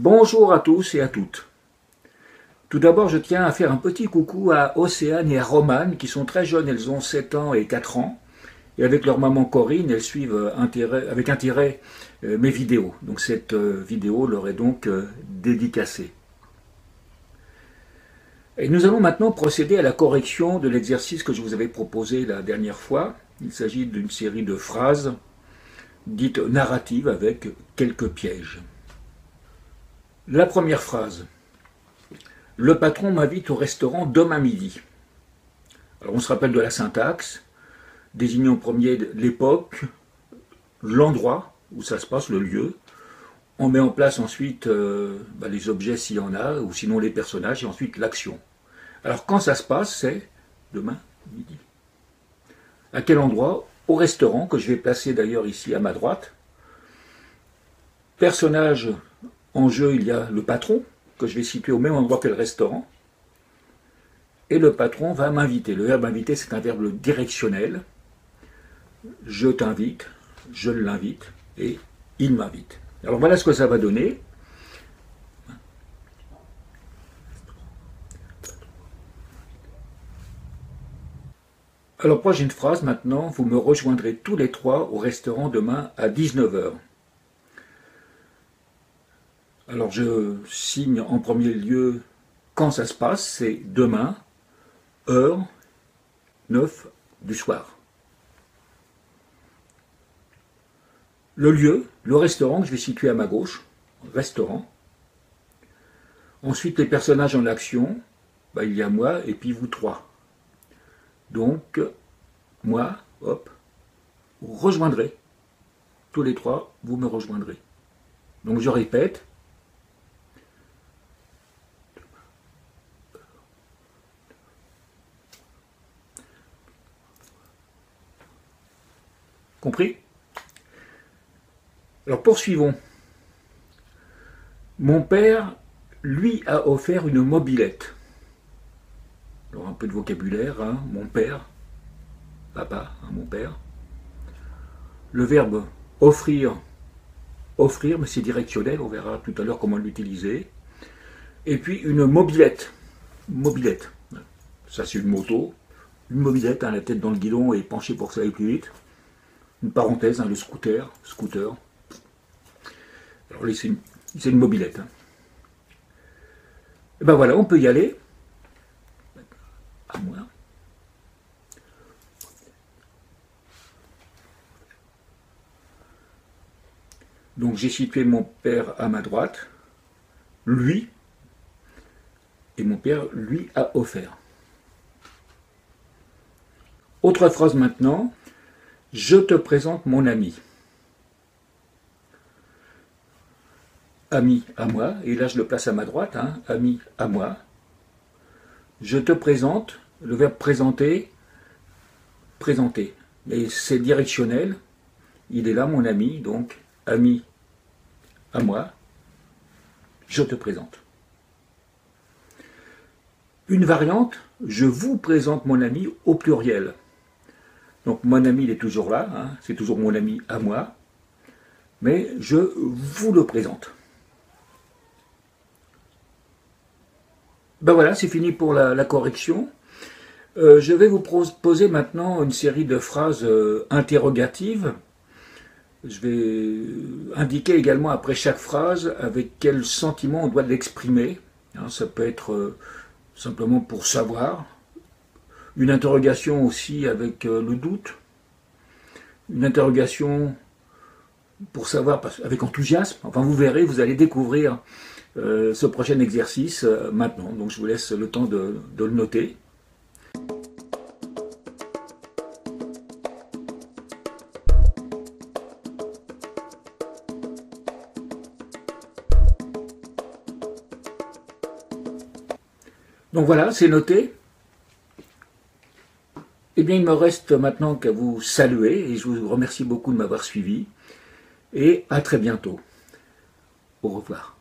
Bonjour à tous et à toutes. Tout d'abord, je tiens à faire un petit coucou à Océane et à Romane, qui sont très jeunes, elles ont 7 ans et 4 ans. Et avec leur maman Corinne, elles suivent avec intérêt mes vidéos. Donc cette vidéo leur est donc dédicacée. Et nous allons maintenant procéder à la correction de l'exercice que je vous avais proposé la dernière fois. Il s'agit d'une série de phrases dites narratives avec quelques pièges. La première phrase. Le patron m'invite au restaurant demain midi. Alors on se rappelle de la syntaxe, désignant en premier l'époque, l'endroit où ça se passe, le lieu. On met en place ensuite les objets s'il y en a, ou sinon les personnages, et ensuite l'action. Alors quand ça se passe, c'est demain midi. À quel endroit? Au restaurant, que je vais placer d'ailleurs ici à ma droite. Personnage en jeu, il y a le patron, que je vais situer au même endroit que le restaurant. Et le patron va m'inviter. Le verbe inviter, c'est un verbe directionnel. Je t'invite, je l'invite, et il m'invite. Alors voilà ce que ça va donner. Alors prochaine phrase maintenant, vous me rejoindrez tous les trois au restaurant demain à 19 h. Alors je signe en premier lieu quand ça se passe, c'est demain, heure 9 du soir. Le lieu, le restaurant que je vais situer à ma gauche, restaurant. Ensuite les personnages en action, il y a moi et puis vous trois. Donc moi, hop, vous rejoindrez. Tous les trois, vous me rejoindrez. Donc je répète. Compris? Alors poursuivons. Mon père, lui, a offert une mobilette. Alors un peu de vocabulaire, hein. Mon père, papa, hein, mon père. Le verbe offrir, offrir, mais c'est directionnel, on verra tout à l'heure comment l'utiliser. Et puis une mobilette, mobilette. Ça c'est une moto, une mobilette, hein, la tête dans le guidon et penchée pour que ça aille plus vite. Une parenthèse, hein, le scooter, scooter. Alors là, c'est une mobilette. Hein. Et ben voilà, on peut y aller. À moi. Donc j'ai situé mon père à ma droite, lui, et mon père lui a offert. Autre phrase maintenant. Je te présente mon ami. Ami à moi, et là je le place à ma droite, hein, ami à moi. Je te présente, le verbe présenter, présenter. Et c'est directionnel, il est là mon ami, donc ami à moi, je te présente. Une variante, je vous présente mon ami au pluriel. Donc mon ami il est toujours là, hein, c'est toujours mon ami à moi, mais je vous le présente. Ben voilà, c'est fini pour la correction. Je vais vous proposer maintenant une série de phrases interrogatives. Je vais indiquer également après chaque phrase avec quel sentiment on doit l'exprimer. Hein, ça peut être simplement pour savoir. Une interrogation aussi avec le doute. Une interrogation pour savoir avec enthousiasme. Enfin, vous verrez, vous allez découvrir ce prochain exercice maintenant. Donc, je vous laisse le temps de le noter. Donc voilà, c'est noté. Eh bien, il me reste maintenant qu'à vous saluer et je vous remercie beaucoup de m'avoir suivi. Et à très bientôt. Au revoir.